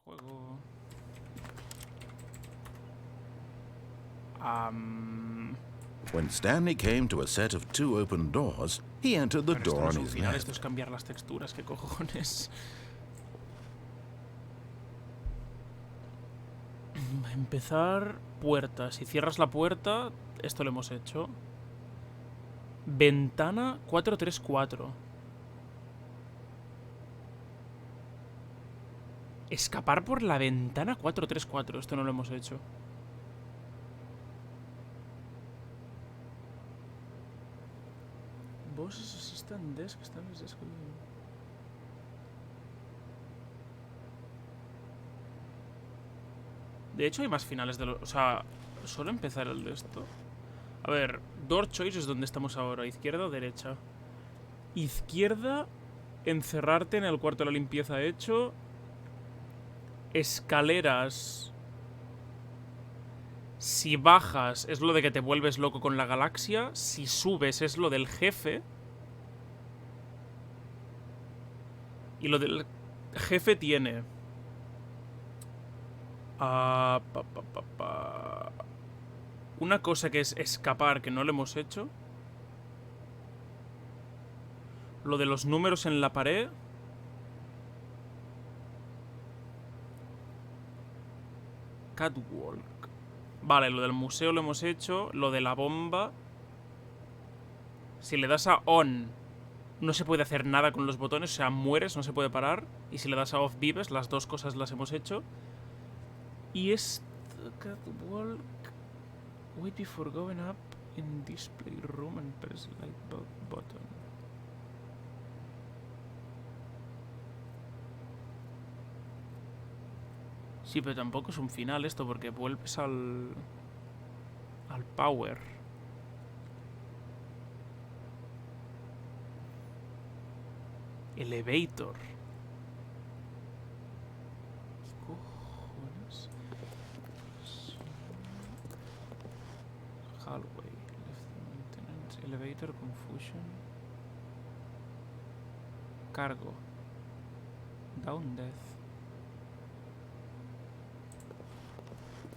Juego. When Stanley came to a set of 2 open doors, he entered the door on his left. Esto es cambiar las texturas, qué cojones. Empezar puerta. Si cierras la puerta, esto lo hemos hecho. Ventana 434. Escapar por la ventana 434. Esto no lo hemos hecho. Boss assistant desk. De hecho hay más finales de los... O sea, solo empezar el de esto. A ver, door choice es donde estamos ahora. ¿Izquierda o derecha? Izquierda, encerrarte en el cuarto de la limpieza hecho. Escaleras. Si bajas es lo de que te vuelves loco con la galaxia. Si subes es lo del jefe. Y lo del jefe tiene... una cosa que es escapar, que no lo hemos hecho. Lo de los números en la pared. Catwalk. Vale, lo del museo lo hemos hecho. Lo de la bomba. Si le das a on, no se puede hacer nada con los botones. O sea, mueres, no se puede parar. Y si le das a off, vives. Las dos cosas las hemos hecho. Y esto... Catwalk... Wait before going up in display room and press light button. Sí, pero tampoco es un final esto, porque vuelves al power. Elevator. ¿Qué cojones? Hallway. Left maintenance. Elevator confusion. Cargo. Down death.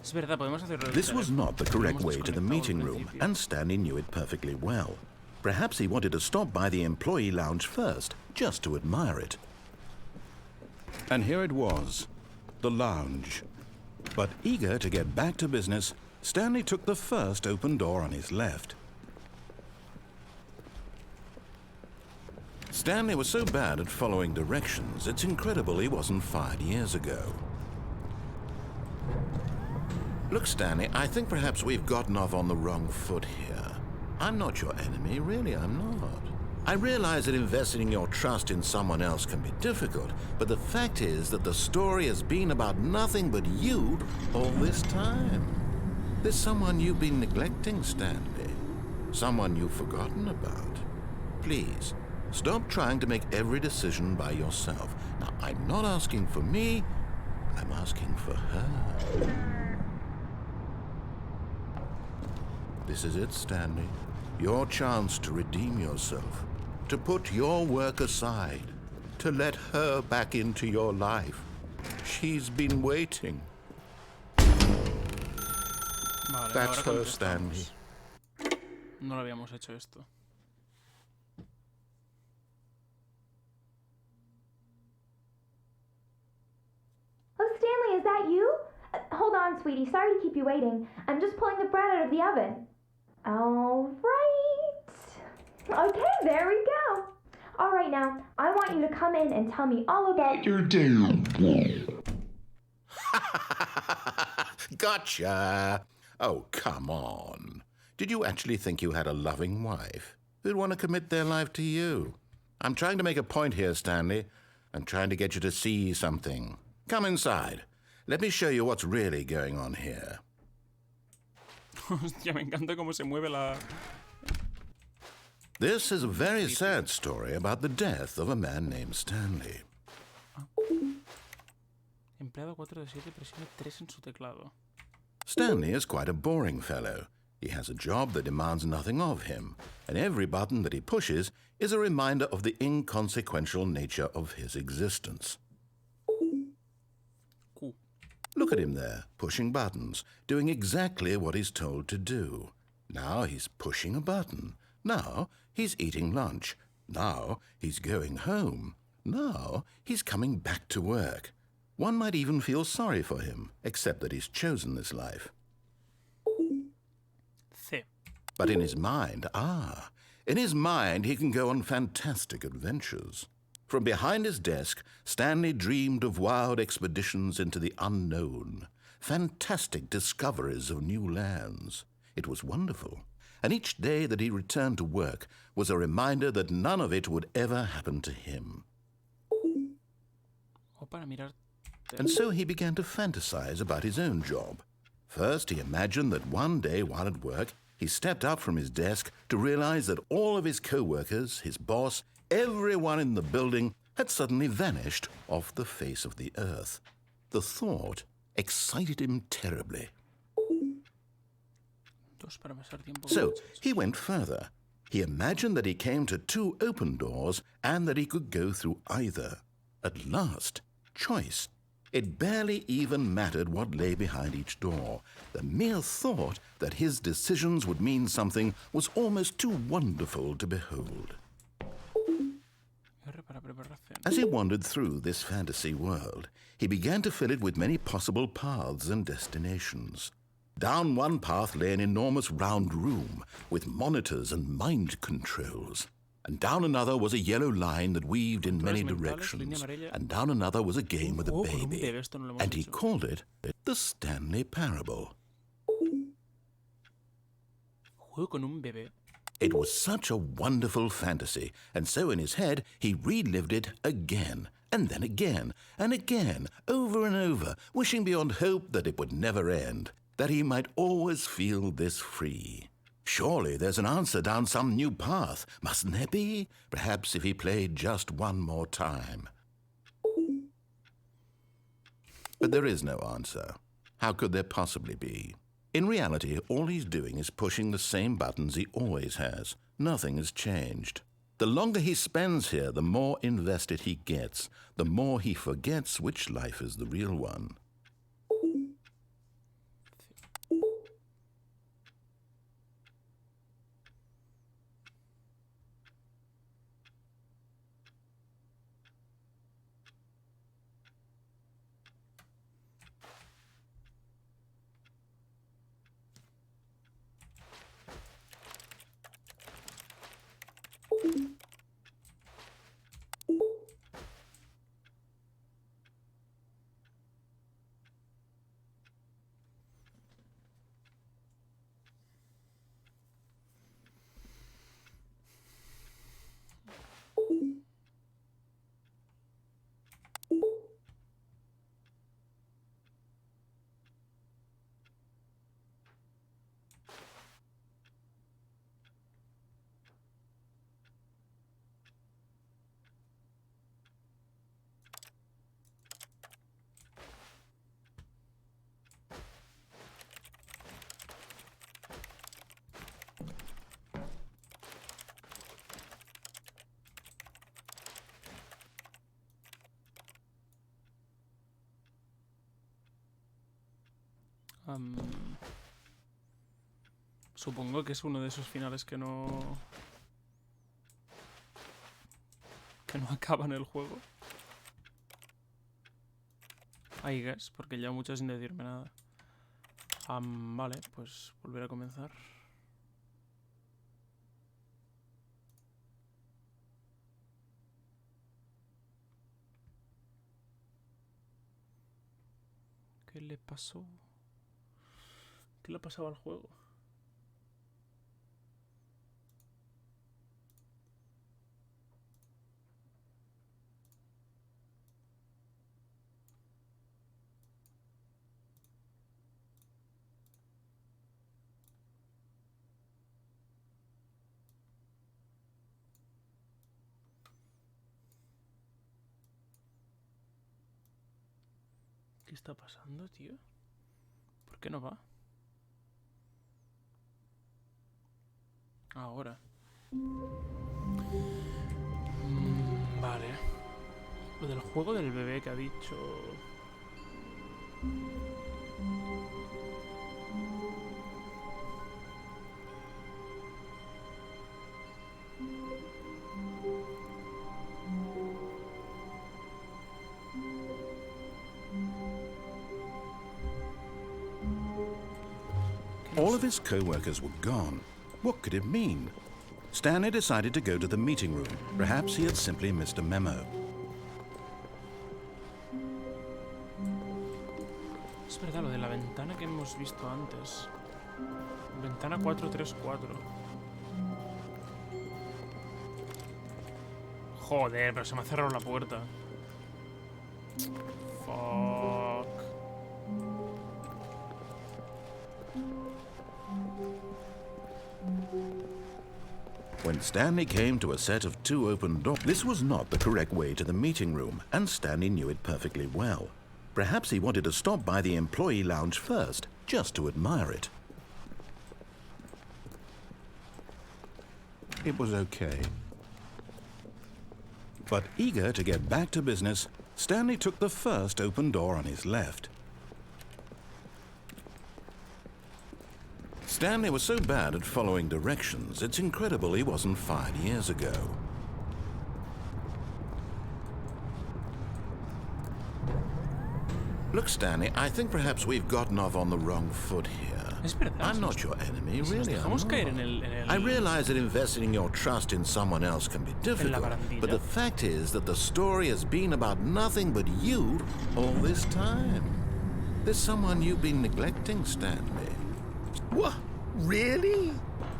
Es verdad, podemos hacerlo. This was not the correct way to the meeting room, and Stanley knew it perfectly well. Perhaps he wanted to stop by the employee lounge first, just to admire it. And here it was, the lounge. But eager to get back to business, Stanley took the first open door on his left. Stanley was so bad at following directions, it's incredible he wasn't fired years ago. Look, Stanley, I think perhaps we've gotten off on the wrong foot here. I'm not your enemy, really, I'm not. I realize that investing your trust in someone else can be difficult, but the fact is that the story has been about nothing but you all this time. There's someone you've been neglecting, Stanley. Someone you've forgotten about. Please, stop trying to make every decision by yourself. Now, I'm not asking for me, I'm asking for her. This is it, Stanley. Your chance to redeem yourself. To put your work aside. To let her back into your life. She's been waiting. Vale, That's ahora her, Stanley. No lo habíamos hecho esto. Oh, Stanley, is that you? Hold on, sweetie. Sorry to keep you waiting. I'm just pulling the bread out of the oven. All right. Okay, there we go. All right, now, I want you to come in and tell me all about your day. Gotcha. Oh, come on. Did you actually think you had a loving wife who'd want to commit their life to you? I'm trying to make a point here, Stanley. I'm trying to get you to see something. Come inside. Let me show you what's really going on here. Hostia, me encanta cómo se mueve la... This is a very sad story about the death of a man named Stanley. Empleado 4 de 7, presione 3 en su teclado. Stanley is quite a boring fellow. He has a job that demands nothing of him, and every button that he pushes is a reminder of the inconsequential nature of his existence. Look at him there, pushing buttons, doing exactly what he's told to do. Now he's pushing a button. Now he's eating lunch. Now he's going home. Now he's coming back to work. One might even feel sorry for him, except that he's chosen this life. C. But in his mind, in his mind he can go on fantastic adventures. From behind his desk, Stanley dreamed of wild expeditions into the unknown, fantastic discoveries of new lands. It was wonderful, and each day that he returned to work was a reminder that none of it would ever happen to him. And so he began to fantasize about his own job. First, he imagined that one day while at work, he stepped up from his desk to realize that all of his co-workers, his boss, everyone in the building had suddenly vanished off the face of the earth. The thought excited him terribly. So he went further. He imagined that he came to 2 open doors and that he could go through either. At last, choice. It barely even mattered what lay behind each door. The mere thought that his decisions would mean something was almost too wonderful to behold. As he wandered through this fantasy world, he began to fill it with many possible paths and destinations. Down one path lay an enormous round room with monitors and mind controls. And down another was a yellow line that weaved in many directions. And down another was a game with a baby. And he called it the Stanley Parable. It was such a wonderful fantasy, and so in his head he relived it again, and then again, and again, over and over, wishing beyond hope that it would never end, that he might always feel this free. Surely there's an answer down some new path, mustn't there be? Perhaps if he played just one more time. But there is no answer. How could there possibly be? In reality, all he's doing is pushing the same buttons he always has. Nothing has changed. The longer he spends here, the more invested he gets, the more he forgets which life is the real one. Supongo que es uno de esos finales que no acaban el juego. I guess, porque ya mucho sin decirme nada. Vale, pues volver a comenzar. ¿Qué le pasó? ¿Qué le pasaba al juego? ¿Qué está pasando, tío? ¿Por qué no va? Ahora. Vale. Lo del juego del bebé que ha dicho... All of his co-workers were gone. What could it mean? Stanley decided to go to the meeting room. Perhaps he had simply missed a memo. Es verdad, lo de la ventana que hemos visto antes. Ventana 434. Joder, pero se me ha cerrado la puerta. Fuck. When Stanley came to a set of 2 open doors, this was not the correct way to the meeting room, and Stanley knew it perfectly well. Perhaps he wanted to stop by the employee lounge first, just to admire it. It was okay. But eager to get back to business, Stanley took the first open door on his left. Stanley was so bad at following directions, it's incredible he wasn't fired years ago. Look, Stanley, I think perhaps we've gotten off on the wrong foot here. Es verdad. I'm not your enemy, really. I'm not. I realize that investing your trust in someone else can be difficult, but the fact is that the story has been about nothing but you all this time. There's someone you've been neglecting, Stanley. What? Really?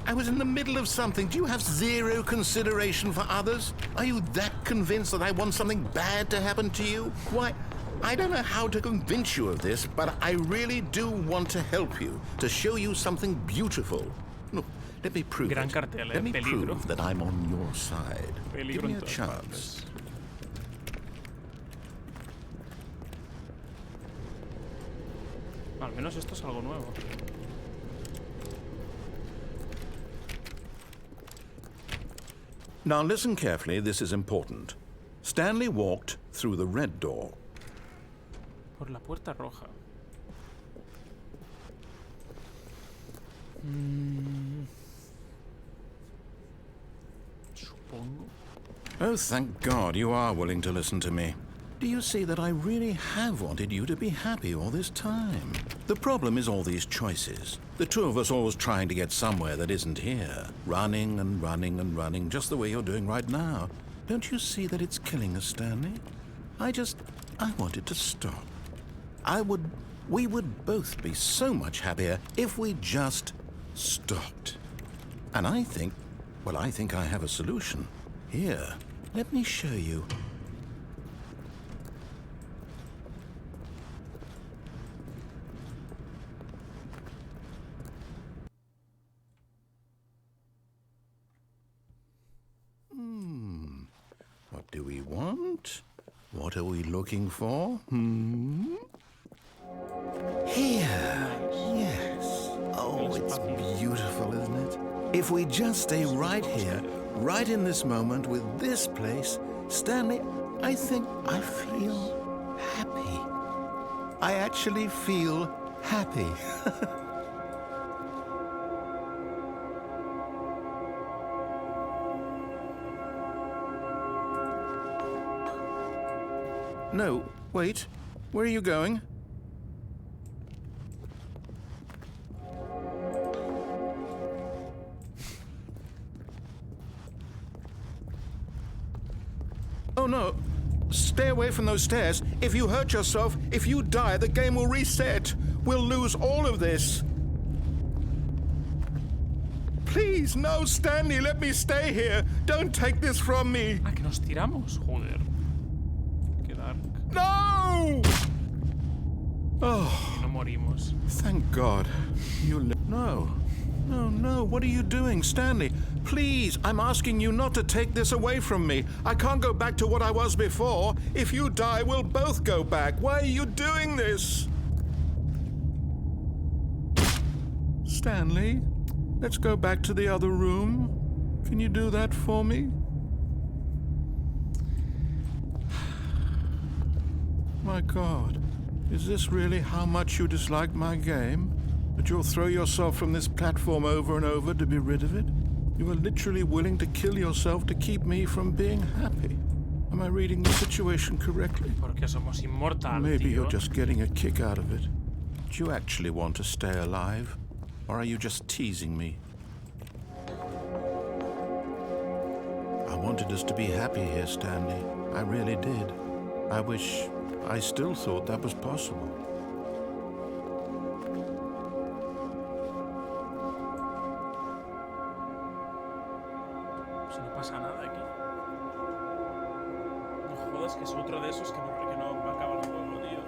I was in the middle of something. Do you have zero consideration for others? Are you that convinced that I want something bad to happen to you? Why, I don't know how to convince you of this, but I really do want to help you, to show you something beautiful. Look, let me prove Gran it. cartel, Let me peligro. prove that I'm on your side. Peligro Give me en a todas chance. partes. Al menos esto es algo nuevo. Now listen carefully, this is important. Stanley walked through the red door. Por la puerta roja. Supongo. Oh, thank God you are willing to listen to me. Do you see that I really have wanted you to be happy all this time? The problem is all these choices. The two of us always trying to get somewhere that isn't here. Running and running and running, just the way you're doing right now. Don't you see that it's killing us, Stanley? I wanted to stop. We would both be so much happier if we just stopped. And I think I have a solution. Here, let me show you. What do we want? What are we looking for? Here. Yes. Oh, it's beautiful, isn't it? If we just stay right here, right in this moment with this place, Stanley, I think I feel happy. I actually feel happy. No, wait. Where are you going? Oh no. Stay away from those stairs. If you hurt yourself, if you die, the game will reset. We'll lose all of this. Please, no, Stanley, let me stay here. Don't take this from me. Ah, que nos tiramos, joder. Qué dark. No! Oh, Y no morimos. thank God. No. No, what are you doing, Stanley? Please, I'm asking you not to take this away from me. I can't go back to what I was before. If you die, we'll both go back. Why are you doing this? Stanley, let's go back to the other room. Can you do that for me? My God, is this really how much you dislike my game? That you'll throw yourself from this platform over and over to be rid of it? You are literally willing to kill yourself to keep me from being happy. Am I reading the situation correctly? Porque somos inmortal, Maybe tío. you're just getting a kick out of it. Do you actually want to stay alive? Or are you just teasing me? I wanted us to be happy here, Stanley. I really did. I wish I still thought that was possible. Si no pasa nada aquí. No jodas, que es otro de esos que no acaba el juego, tío.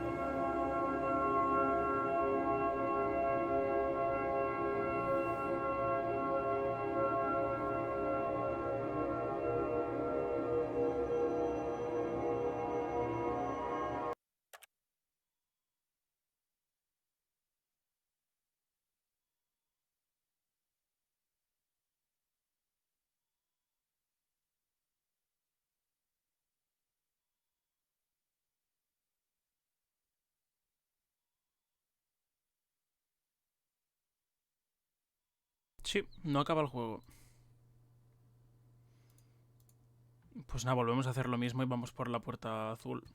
Sí, no acaba el juego. Pues nada, volvemos a hacer lo mismo y vamos por la puerta azul.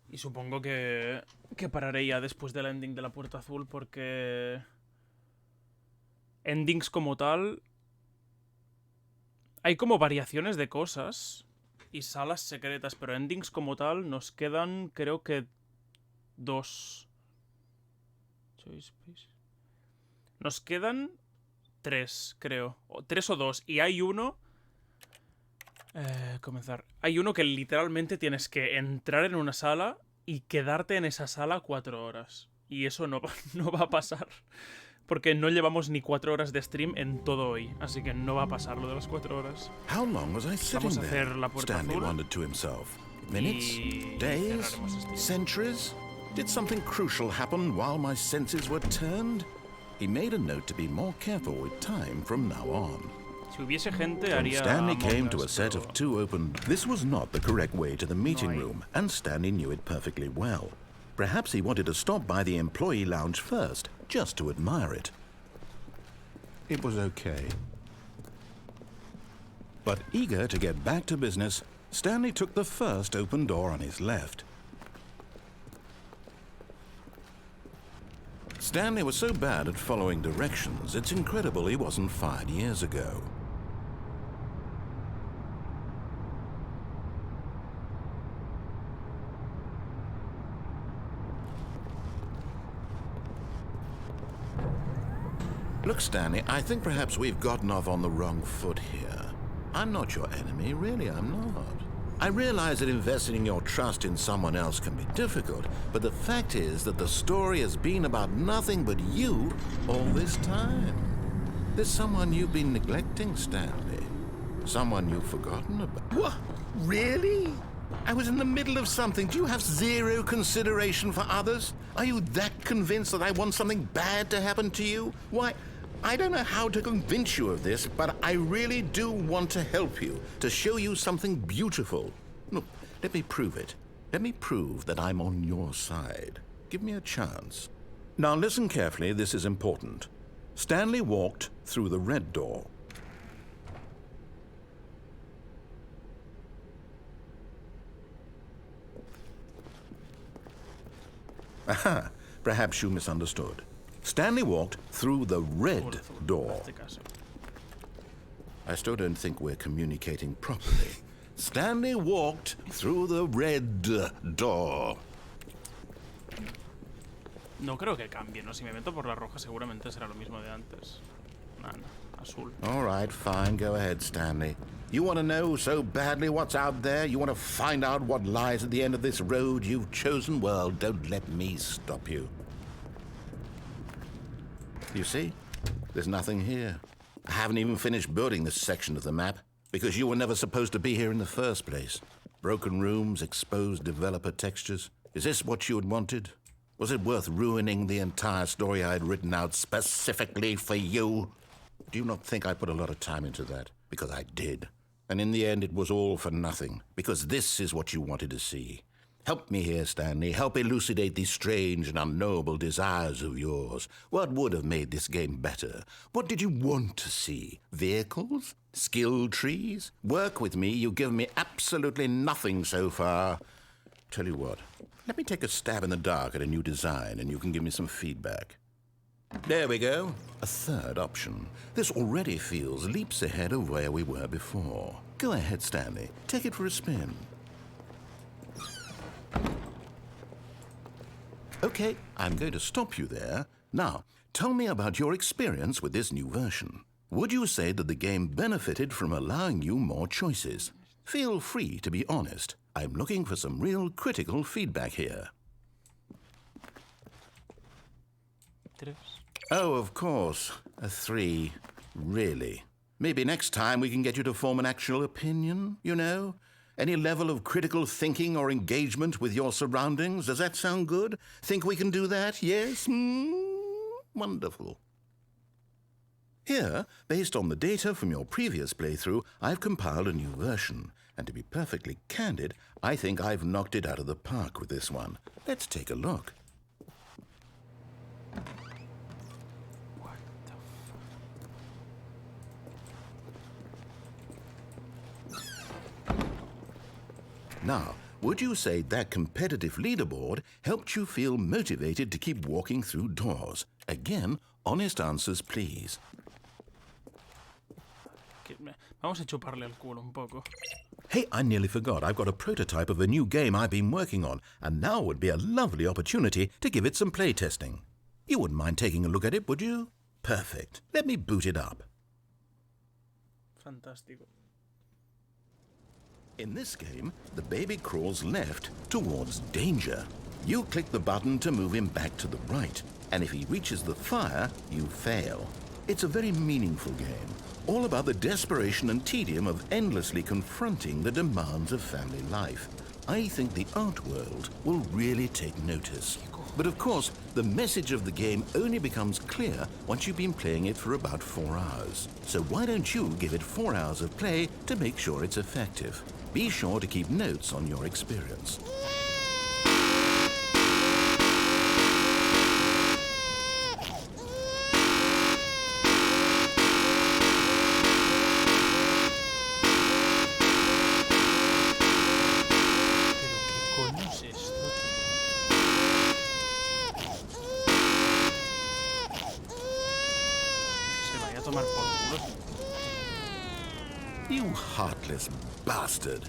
Y supongo que pararé ya después del ending de la puerta azul porque... Endings como tal... Hay como variaciones de cosas y salas secretas, pero endings como tal nos quedan, creo que... 2. Nos quedan 3, creo. 3 o 2. Y hay uno... comenzar. Hay uno que literalmente tienes que entrar en una sala y quedarte en esa sala 4 horas. Y eso no va a pasar. Porque no llevamos ni 4 horas de stream en todo hoy. Así que no va a pasar lo de las 4 horas. How long was I sitting Vamos a hacer there? la puerta Stanley azul. wondered to himself. Minutes? Y Days? cerraremos stream. Centuries? Did something crucial happen while my senses were turned? He made a note to be more careful with time from now on. Si hubiese gente, When haría... Stanley came to a Us, set pero... of 2 open... This was not the correct way to the meeting No. room, and Stanley knew it perfectly well. Perhaps he wanted to stop by the employee lounge first, just to admire it. It was okay. But eager to get back to business, Stanley took the first open door on his left. Stanley was so bad at following directions, it's incredible he wasn't fired years ago. Look, Stanley, I think perhaps we've gotten off on the wrong foot here. I'm not your enemy, really, I'm not. I realize that investing your trust in someone else can be difficult, but the fact is that the story has been about nothing but you all this time. There's someone you've been neglecting, Stanley. Someone you've forgotten about. What? Really? I was in the middle of something. Do you have zero consideration for others? Are you that convinced that I want something bad to happen to you? Why, I don't know how to convince you of this, but I really do want to help you, to show you something beautiful. Look, let me prove it. Let me prove that I'm on your side. Give me a chance. Now listen carefully, this is important. Stanley walked through the red door. Aha, perhaps you misunderstood. Stanley walked through the red door. I still don't think we're communicating properly. Stanley walked through the red door. No creo que cambie, ¿no? Si me meto por la roja seguramente será lo mismo de antes. No, azul. All right, fine. Go ahead, Stanley. You want to know so badly what's out there? You want to find out what lies at the end of this road you've chosen? Well, don't let me stop you. You see? There's nothing here. I haven't even finished building this section of the map, because you were never supposed to be here in the first place. Broken rooms, exposed developer textures. Is this what you had wanted? Was it worth ruining the entire story I had written out specifically for you? Do you not think I put a lot of time into that? Because I did. And in the end, it was all for nothing, because this is what you wanted to see. Help me here, Stanley. Help elucidate these strange and unknowable desires of yours. What would have made this game better? What did you want to see? Vehicles? Skill trees? Work with me. You've given me absolutely nothing so far. Tell you what, let me take a stab in the dark at a new design and you can give me some feedback. There we go. A third option. This already feels leaps ahead of where we were before. Go ahead, Stanley. Take it for a spin. Okay, I'm going to stop you there. Now, tell me about your experience with this new version. Would you say that the game benefited from allowing you more choices? Feel free to be honest. I'm looking for some real critical feedback here. Oh, of course. A 3. Really? Maybe next time we can get you to form an actual opinion, you know? Any level of critical thinking or engagement with your surroundings? Does that sound good? Think we can do that? Yes? Wonderful. Here, based on the data from your previous playthrough, I've compiled a new version. And to be perfectly candid, I think I've knocked it out of the park with this one. Let's take a look. Now, would you say that competitive leaderboard helped you feel motivated to keep walking through doors? Again, honest answers, please. Vamos a chuparle el culo un poco. Hey, I nearly forgot. I've got a prototype of a new game I've been working on, and now would be a lovely opportunity to give it some playtesting. You wouldn't mind taking a look at it, would you? Perfect. Let me boot it up. Fantástico. In this game, the baby crawls left towards danger. You click the button to move him back to the right, and if he reaches the fire, you fail. It's a very meaningful game, all about the desperation and tedium of endlessly confronting the demands of family life. I think the art world will really take notice. But of course, the message of the game only becomes clear once you've been playing it for about 4 hours. So why don't you give it 4 hours of play to make sure it's effective? Be sure to keep notes on your experience. You heartless bastard.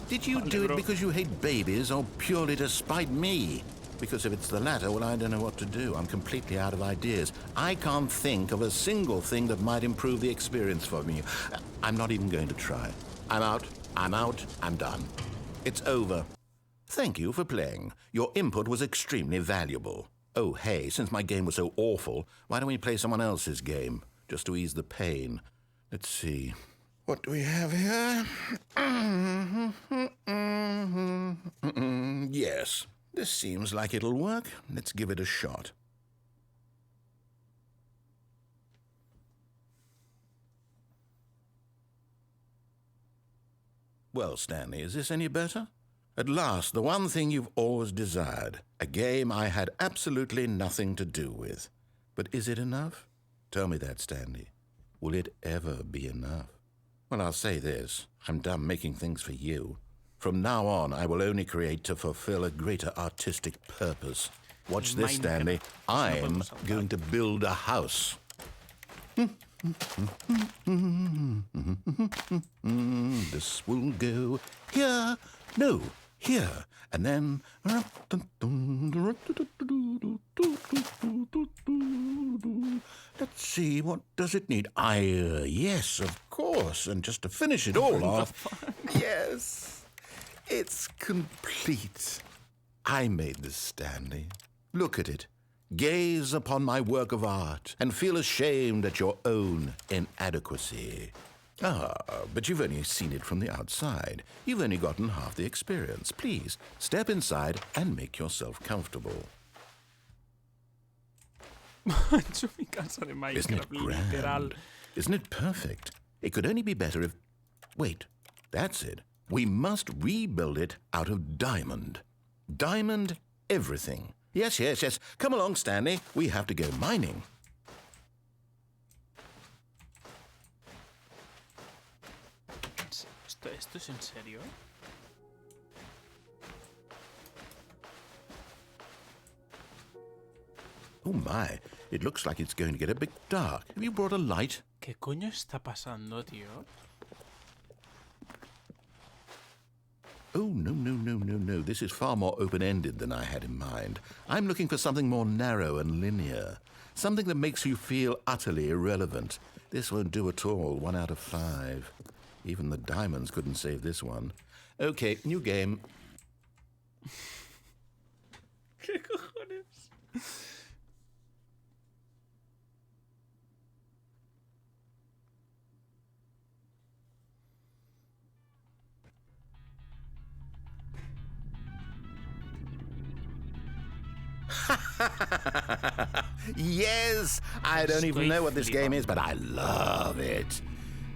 Did you do it because you hate babies or purely to spite me? Because if it's the latter, well, I don't know what to do. I'm completely out of ideas. I can't think of a single thing that might improve the experience for me. I'm not even going to try. I'm out. I'm done. It's over. Thank you for playing. Your input was extremely valuable. Oh, hey, since my game was so awful, why don't we play someone else's game? Just to ease the pain. Let's see. What do we have here? Yes, this seems like it'll work. Let's give it a shot. Well, Stanley, is this any better? At last, the one thing you've always desired. A game I had absolutely nothing to do with. But is it enough? Tell me that, Stanley. Will it ever be enough? Well, I'll say this. I'm done making things for you. From now on, I will only create to fulfill a greater artistic purpose. Watch this, Stanley. I'm going to build a house. This will go here. No, here. And then... Let's see, what does it need? Yes, of course. And just to finish it all off... Yes, it's complete. I made this, Stanley. Look at it. Gaze upon my work of art and feel ashamed at your own inadequacy. Ah, but you've only seen it from the outside. You've only gotten half the experience. Please, step inside and make yourself comfortable. Isn't it grand? Isn't it perfect? It could only be better if... Wait, that's it. We must rebuild it out of diamond. Diamond everything. Yes. Come along, Stanley. We have to go mining. ¿Esto es en serio? Oh my, it looks like it's going to get a bit dark. Have you brought a light? ¿Qué coño está pasando, tío? Oh, no. This is far more open-ended than I had in mind. I'm looking for something more narrow and linear. Something that makes you feel utterly irrelevant. This won't do at all. 1 out of 5. Even the diamonds couldn't save this one. Okay, new game. ¿Qué cojones? Yes! I don't even know what this game is, but I love it.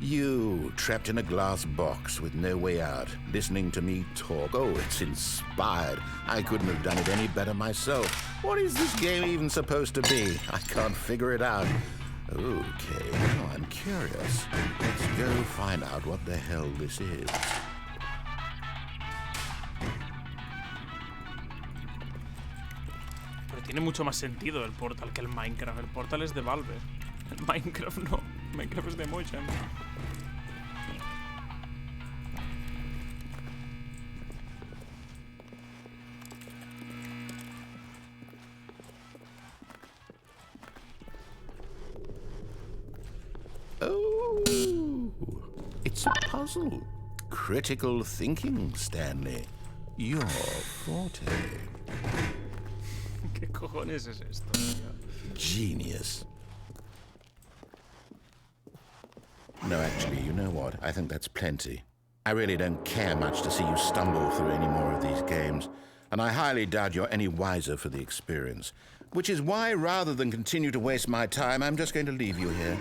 You, trapped in a glass box with no way out, listening to me talk. Oh, it's inspired. I couldn't have done it any better myself. What is this game even supposed to be? I can't figure it out. Okay, now I'm curious. Let's go find out what the hell this is. Pero tiene mucho más sentido el Portal que el Minecraft. El Portal es de Valve. El Minecraft no. Minecraft es de Mojang. Oh, it's a puzzle. Critical thinking, Stanley. Your forte. ¿Qué cojones es esto, tío? Genius. No, actually, you know what? I think that's plenty. I really don't care much to see you stumble through any more of these games, and I highly doubt you're any wiser for the experience. Which is why, rather than continue to waste my time, I'm just going to leave you here.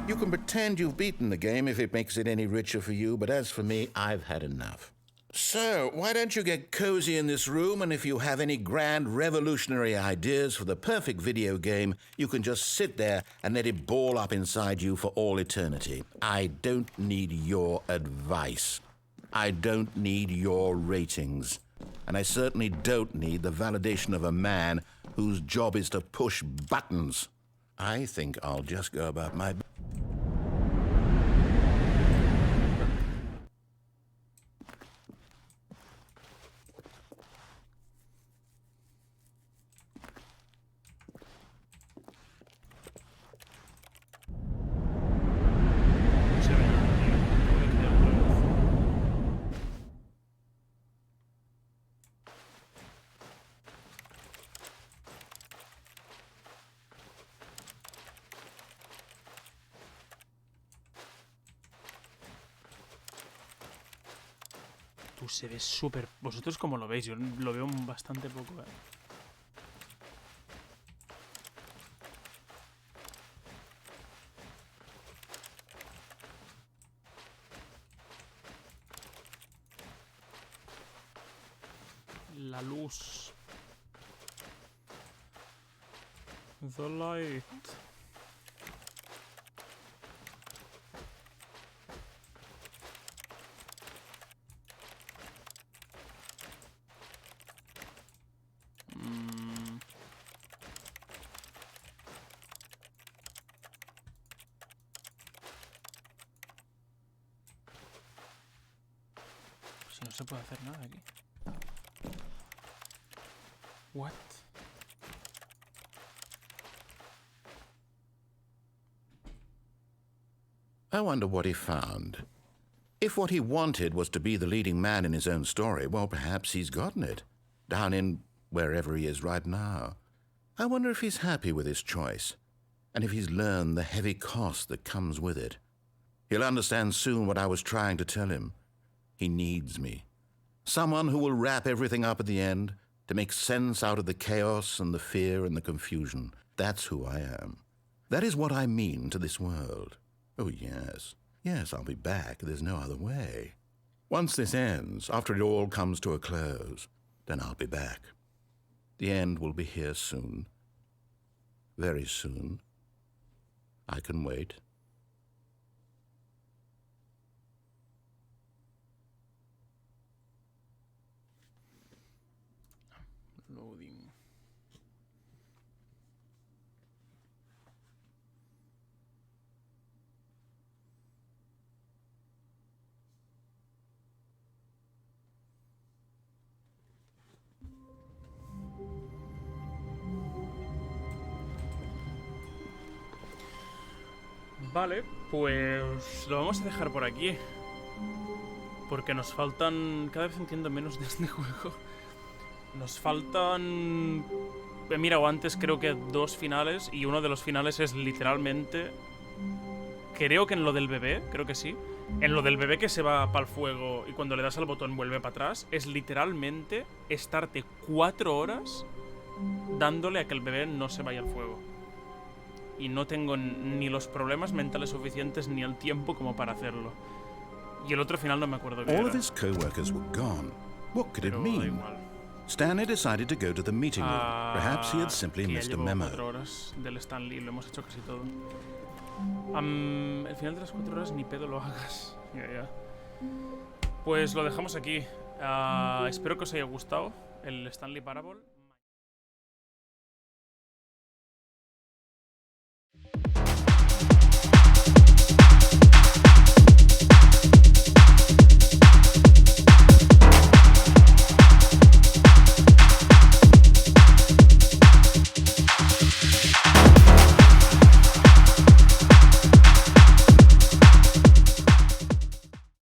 You can pretend you've beaten the game if it makes it any richer for you, but as for me, I've had enough. So, why don't you get cozy in this room, and if you have any grand revolutionary ideas for the perfect video game, you can just sit there and let it ball up inside you for all eternity. I don't need your advice. I don't need your ratings. And I certainly don't need the validation of a man whose job is to push buttons. I think I'll just go about my... Se ve nada, tío. Tengo que crear otra vez. Tú se ve súper... ¿Vosotros cómo lo veis? Yo lo veo bastante poco, ¿eh? La luz. The light. Si no se puede hacer nada aquí. What? I wonder what he found. If what he wanted was to be the leading man in his own story, well, perhaps he's gotten it. Down in wherever he is right now. I wonder if he's happy with his choice, and if he's learned the heavy cost that comes with it. He'll understand soon what I was trying to tell him. He needs me. Someone who will wrap everything up at the end, to make sense out of the chaos and the fear and the confusion. That's who I am. That is what I mean to this world. Oh, yes. Yes, I'll be back. There's no other way. Once this ends, after it all comes to a close, then I'll be back. The end will be here soon. Very soon. I can wait. Loading. Vale, pues lo vamos a dejar por aquí. Porque nos faltan... Cada vez entiendo menos de este juego. Nos faltan... He mirado antes, creo que 2 finales. Y uno de los finales es literalmente... Creo que en lo del bebé, creo que sí. En lo del bebé que se va para el fuego y cuando le das al botón vuelve para atrás. Es literalmente estarte 4 horas dándole a que el bebé no se vaya al fuego. Y no tengo ni los problemas mentales suficientes ni el tiempo como para hacerlo. Y el otro final no me acuerdo qué All era. of his co-workers were gone. What could it Pero da mean? igual. Stanley decided to go to the meeting room. Perhaps he had simply Que ya missed a llevo memo. 4 horas del Stanley, lo hemos hecho casi todo. El final de las 4 horas ni pedo lo hagas. Ya. Pues lo dejamos aquí. Espero que os haya gustado el Stanley Parable.